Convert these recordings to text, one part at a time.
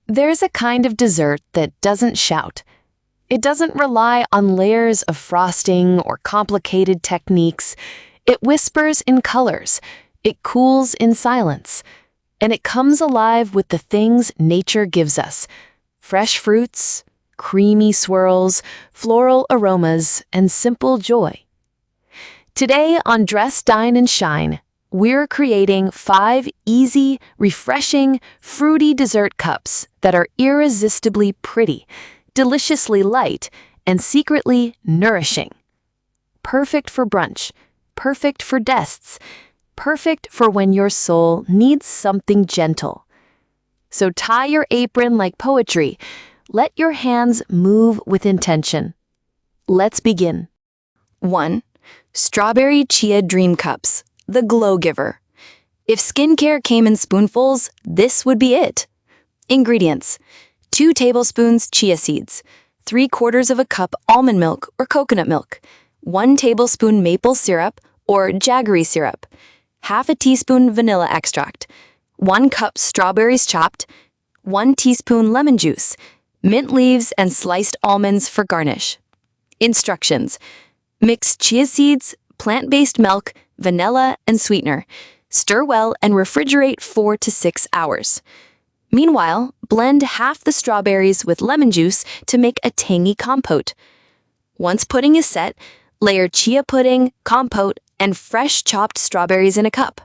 There's a kind of dessert that doesn't shout. It doesn't rely on layers of frosting or complicated techniques. It whispers in colors. It cools in silence. And it comes alive with the things nature gives us: fresh fruits, creamy swirls, floral aromas, and simple joy. Today on Dress, Dine, and Shine, we're creating 5 easy, refreshing, fruity dessert cups that are irresistibly pretty, deliciously light, and secretly nourishing. Perfect for brunch, perfect for guests, perfect for when your soul needs something gentle. So tie your apron like poetry. Let your hands move with intention. Let's begin. 1. Strawberry Chia Dream Cups, the glow giver. If skincare came in spoonfuls, this would be it. Ingredients: 2 tablespoons chia seeds, 3/4 of a cup almond milk or coconut milk, 1 tablespoon maple syrup or jaggery syrup, half a teaspoon vanilla extract, 1 cup strawberries chopped, 1 teaspoon lemon juice, mint leaves and sliced almonds for garnish. Instructions: mix chia seeds, plant-based milk, vanilla, and sweetener. Stir well and refrigerate 4 to 6 hours. Meanwhile, blend half the strawberries with lemon juice to make a tangy compote. Once pudding is set, layer chia pudding, compote, and fresh chopped strawberries in a cup.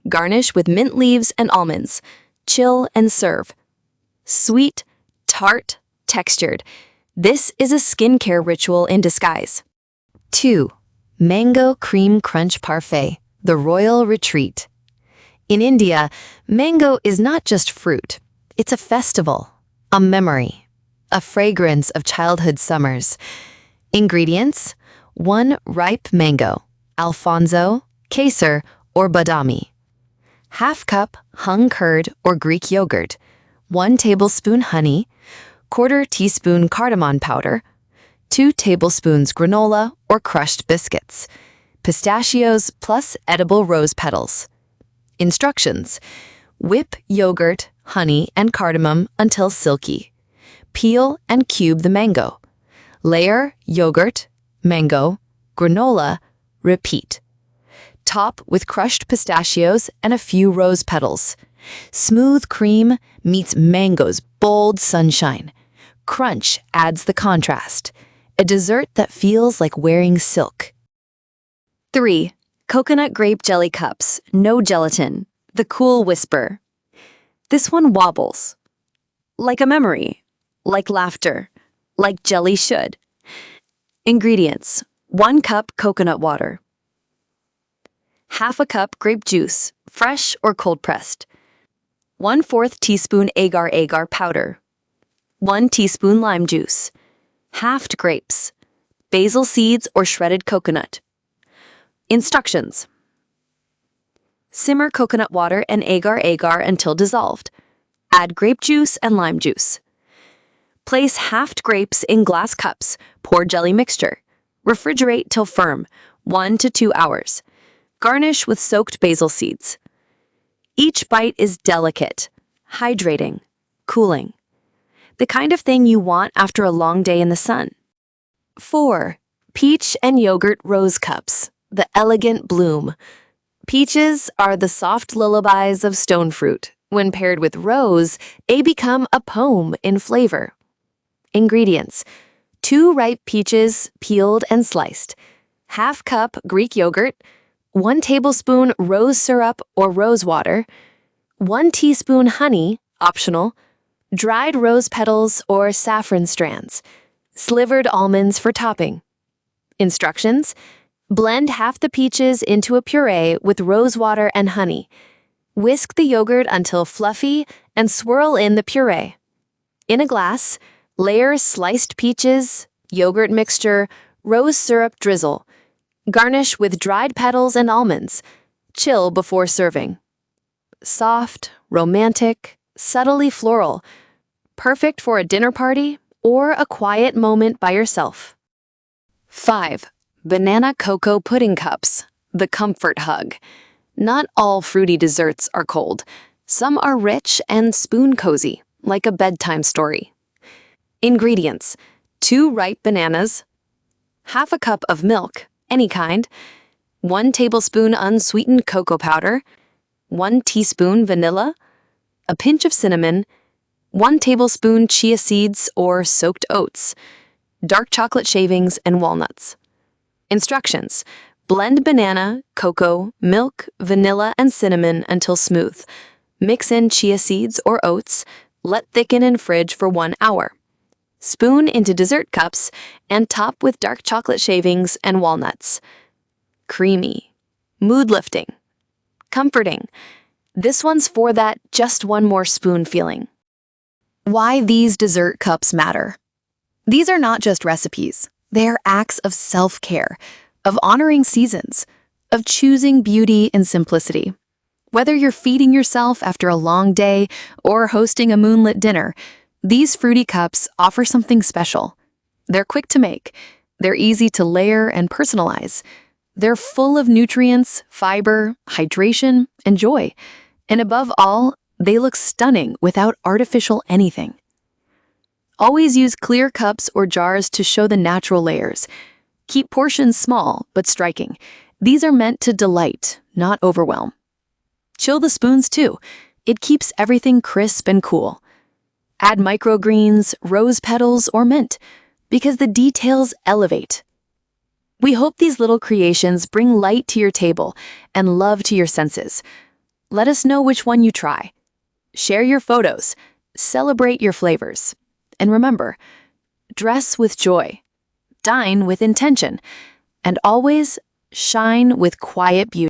Garnish with mint leaves and almonds. Chill and serve. Sweet, tart, textured. This is a skincare ritual in disguise. 2. Mango Cream Crunch Parfait, the Royal Retreat. In India, mango is not just fruit. It's a festival, a memory, a fragrance of childhood summers. Ingredients: 1 ripe mango, Alfonso, Kesar, or Badami. Half cup hung curd or Greek yogurt, 1 tablespoon honey, 1/4 teaspoon cardamom powder, 2 tablespoons granola or crushed biscuits, pistachios plus edible rose petals. Instructions: whip yogurt, honey, and cardamom until silky. Peel and cube the mango. Layer yogurt, mango, granola, repeat. Top with crushed pistachios and a few rose petals. Smooth cream meets mango's bold sunshine. Crunch adds the contrast. A dessert that feels like wearing silk. 3. Coconut Grape Jelly Cups, no gelatin, the cool whisper. This one wobbles. Like a memory, like laughter, like jelly should. Ingredients: 1 cup coconut water, half a cup grape juice, fresh or cold pressed, 1/4 teaspoon agar-agar powder, 1 teaspoon lime juice, halved grapes, basil seeds or shredded coconut. Instructions: simmer coconut water and agar-agar until dissolved. Add grape juice and lime juice. Place halved grapes in glass cups, pour jelly mixture. Refrigerate till firm, 1 to 2 hours. Garnish with soaked basil seeds. Each bite is delicate, hydrating, cooling. The kind of thing you want after a long day in the sun. 4. Peach and Yogurt Rose Cups, the elegant bloom. Peaches are the soft lullabies of stone fruit. When paired with rose, they become a poem in flavor. Ingredients: 2 ripe peaches, peeled and sliced, half cup Greek yogurt, 1 tablespoon rose syrup or rose water, 1 teaspoon honey, optional, dried rose petals or saffron strands, slivered almonds for topping. Instructions: blend half the peaches into a puree with rose water and honey. Whisk the yogurt until fluffy and swirl in the puree. In a glass, layer sliced peaches, yogurt mixture, rose syrup drizzle. Garnish with dried petals and almonds. Chill before serving. Soft, romantic, subtly floral. Perfect for a dinner party or a quiet moment by yourself. 5. Banana Cocoa Pudding Cups, the comfort hug. Not all fruity desserts are cold. Some are rich and spoon cozy, like a bedtime story. Ingredients: 2 ripe bananas, half a cup of milk, any kind, 1 tablespoon unsweetened cocoa powder, 1 teaspoon vanilla, a pinch of cinnamon, 1 tablespoon chia seeds or soaked oats, dark chocolate shavings, and walnuts. Instructions: blend banana, cocoa, milk, vanilla, and cinnamon until smooth. Mix in chia seeds or oats, let thicken in fridge for 1 hour. Spoon into dessert cups and top with dark chocolate shavings and walnuts. Creamy, mood-lifting, comforting. This one's for that just one more spoon feeling. Why these dessert cups matter. These are not just recipes. They are acts of self-care, of honoring seasons, of choosing beauty and simplicity. Whether you're feeding yourself after a long day or hosting a moonlit dinner, these fruity cups offer something special. They're quick to make. They're easy to layer and personalize. They're full of nutrients, fiber, hydration, and joy. And above all, they look stunning without artificial anything. Always use clear cups or jars to show the natural layers. Keep portions small but striking. These are meant to delight, not overwhelm. Chill the spoons too. It keeps everything crisp and cool. Add microgreens, rose petals, or mint, because the details elevate. We hope these little creations bring light to your table and love to your senses. Let us know which one you try. Share your photos, celebrate your flavors. And remember, dress with joy, dine with intention, and always shine with quiet beauty.